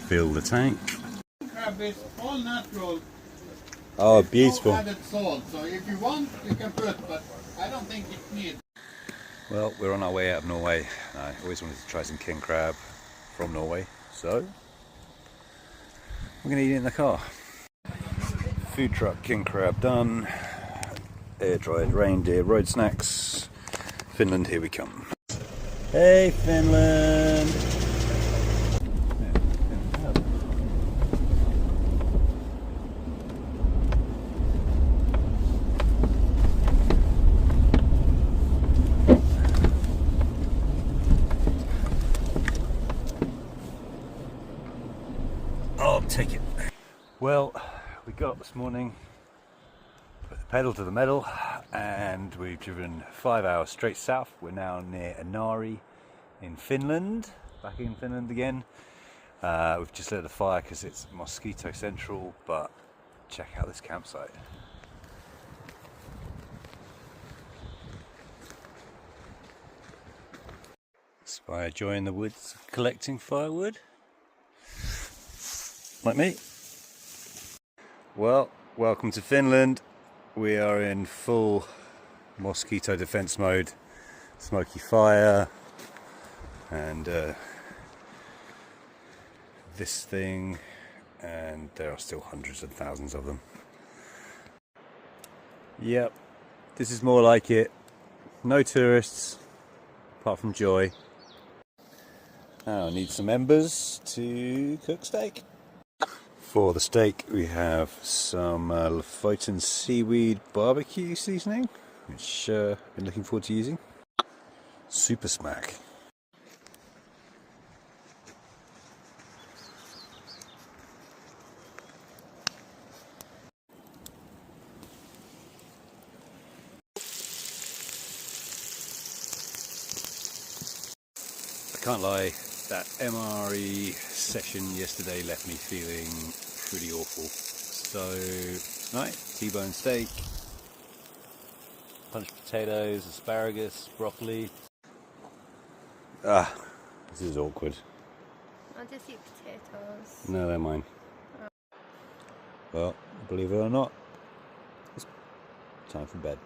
fill the tank. Crab is all natural. Oh, beautiful. No added salt, so if you want, you can put, but I don't think it needs. Well, we're on our way out of Norway. I always wanted to try some king crab from Norway, so we're going to eat it in the car. Food truck king crab done. Air dried reindeer road snacks. Finland, here we come. Hey Finland! I'll take it. Well, we got up this morning, put the pedal to the metal, and we've driven 5 hours straight south. We're now near Inari in Finland, back in Finland again. We've just lit a fire because it's mosquito central, but check out this campsite. Spy a joy in the woods collecting firewood. Like me. Well, welcome to Finland. We are in full mosquito defense mode. Smoky fire and this thing, and there are still hundreds of thousands of them. Yep, this is more like it. No tourists apart from Joy. Now I need some embers to cook steak. For the steak we have some Lofoten seaweed barbecue seasoning, which I've been looking forward to using. Super smack. I can't lie, that MRE session yesterday left me feeling pretty awful. So tonight, T-bone steak, punched potatoes, asparagus, broccoli. Ah, this is awkward. I'll just eat potatoes. No, they're mine. Well, believe it or not, it's time for bed.